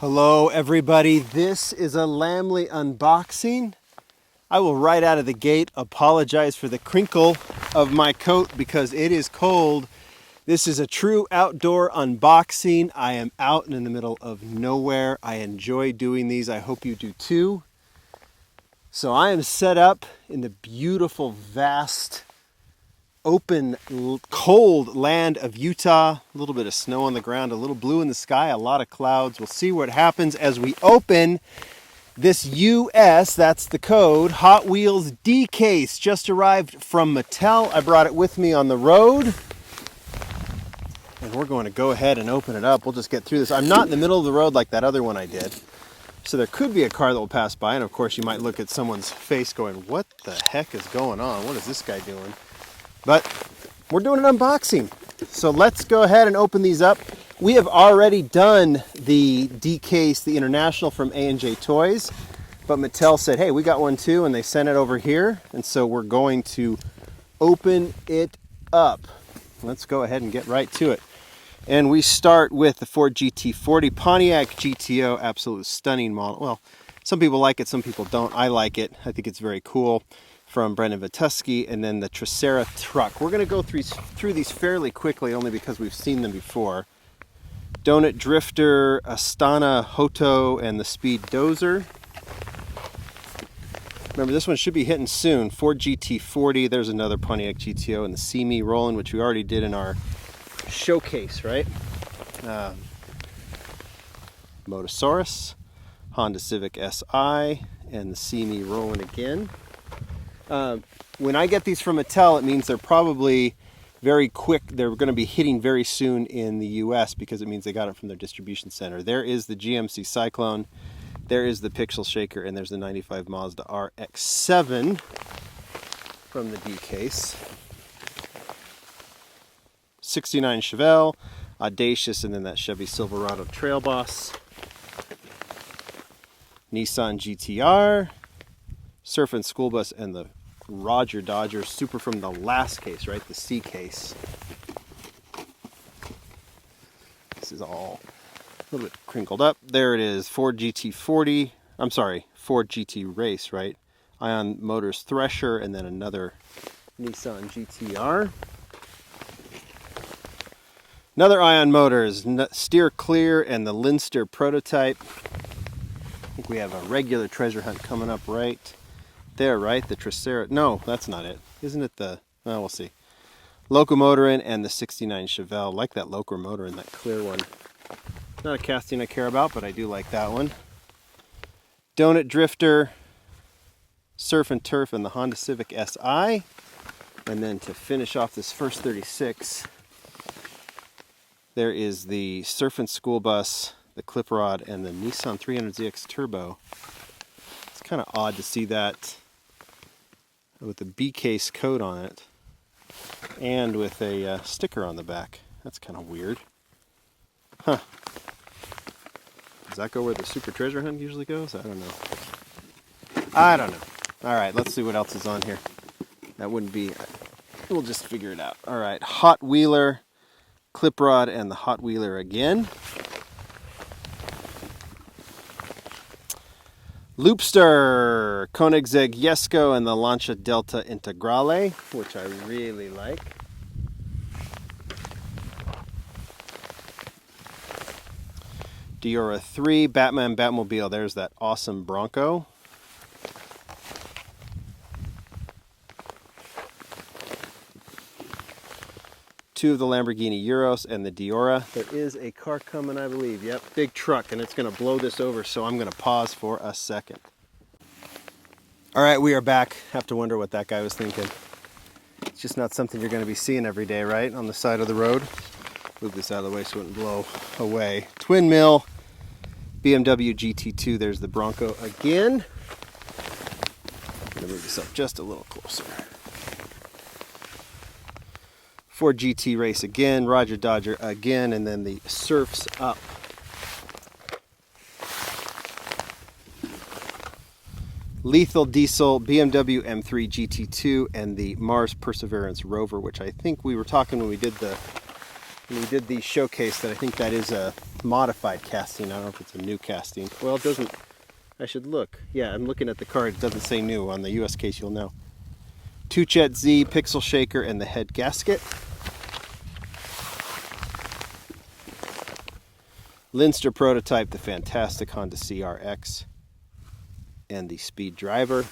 Hello everybody, this is a Lamley unboxing. I will right out of the gate apologize for the crinkle of my coat because it is cold. This is a true outdoor unboxing. I am out in the middle of nowhere. I enjoy doing these. I hope you do too. So I am set up in the beautiful, vast, open, cold land of Utah. A little bit of snow on the ground, a little blue in the sky, a lot of clouds. We'll see what happens as we open this US, that's the code, Hot Wheels D case. Just arrived from Mattel. I brought it with me on the road. And we're going to go ahead and open it up. We'll just get through this. I'm not in the middle of the road like that other one I did. So there could be a car that will pass by. And of course you might look at someone's face going, what the heck is going on? What is this guy doing? But we're doing an unboxing. So let's go ahead and open these up. We have already done the D case, the International from A&J Toys. But Mattel said, hey, we got one too. And they sent it over here. And so we're going to open it up. Let's go ahead and get right to it. And we start with the Ford GT40 Pontiac GTO. Absolute stunning model. Well, some people like it, some people don't. I like it. I think it's very cool. From Brendan Vituski, and then the Tracera truck. We're going to go through these fairly quickly, only because we've seen them before. Donut Drifter, Astana Hoto, and the Speed Dozer. Remember, this one should be hitting soon. Ford GT40, there's another Pontiac GTO, and the See Me Rollin', which we already did in our showcase, right? Motosaurus, Honda Civic Si, and the See Me Rollin' again. When I get these from Mattel, it means they're probably very quick. They're going to be hitting very soon in the US because it means they got it from their distribution center. There is the GMC Cyclone, there is the Pixel Shaker, and there's the 95 Mazda RX-7 from the D case. 69 Chevelle, Audacious, and then that Chevy Silverado Trail Boss. Nissan GTR, Surf and School Bus, and the Roger Dodger Super from the last case, right? The C case. This is all a little bit crinkled up. There it is, Ford GT40. I'm sorry, Ford GT Race, right? Ion Motors Thresher, and then another Nissan GTR. Another Ion Motors, Steer Clear, and the Linster Prototype. I think we have a regular treasure hunt coming up right there, right? The Tracera. No, that's not it. Isn't it the... Oh, we'll see. Locomotorin and the 69 Chevelle. Like that Locomotorin, that clear one. Not a casting I care about, but I do like that one. Donut Drifter, Surf and Turf, and the Honda Civic Si. And then to finish off this first 36, there is the Surf and School Bus, the Clip Rod, and the Nissan 300ZX Turbo. It's kind of odd to see that with the B case code on it and with a sticker on the back. That's kind of weird. Huh. Does that go where the Super Treasure Hunt usually goes? I don't know. I don't know. Alright, let's see what else is on here. That wouldn't be... We'll just figure it out. Alright, Hot Wheeler, Clip Rod, and the Hot Wheeler again. Loopster, Koenigsegg Jesko, and the Lancia Delta Integrale, which I really like. Diora 3, Batman Batmobile, there's that awesome Bronco. Two of the Lamborghini Euros and the Diora. There is a car coming, I believe. Yep, big truck, and it's going to blow this over, so I'm going to pause for a second. All right, we are back. Have to wonder what that guy was thinking. It's just not something you're going to be seeing every day, right? On the side of the road. Move this out of the way so it wouldn't blow away. Twin mill, BMW GT2. There's the Bronco again. I'm going to move this up just a little closer. Ford GT Race again, Roger Dodger again, and then the Surf's Up. Lethal Diesel, BMW M3 GT2, and the Mars Perseverance Rover, which I think we were talking when we did the And we did the showcase that I think that is a modified casting. I don't know if it's a new casting. Well, it doesn't. I should look. Yeah, I'm looking at the card. It doesn't say new. On the US case, you'll know. 2-Chet Z, pixel shaker, and the head gasket. Linster prototype, the fantastic Honda CRX, and the speed driver.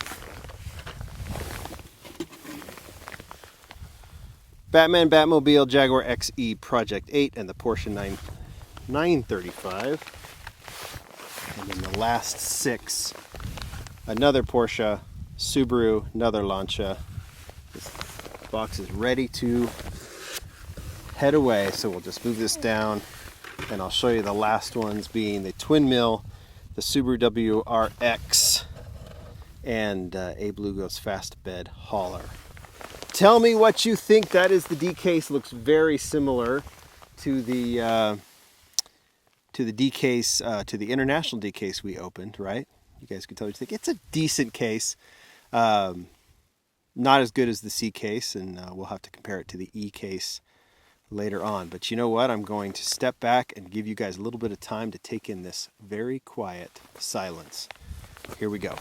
Batman Batmobile Jaguar XE Project 8 and the Porsche 935. And then the last 6, another Porsche, Subaru, another Lancia. This box is ready to head away, so we'll just move this down and I'll show you the last ones being the twin mill, the Subaru WRX, and Abe Lugo's fast bed hauler. Tell me what you think. That is the D case. Looks very similar to the D case, to the international D case we opened, right? You guys can tell me what you think. It's a decent case. Not as good as the C case, and we'll have to compare it to the E case later on. But you know what? I'm going to step back and give you guys a little bit of time to take in this very quiet silence. Here we go.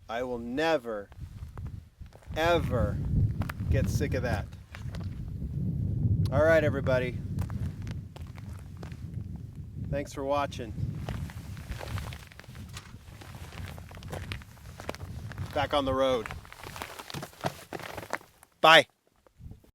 I will never, ever get sick of that. All right, everybody. Thanks for watching. Back on the road. Bye.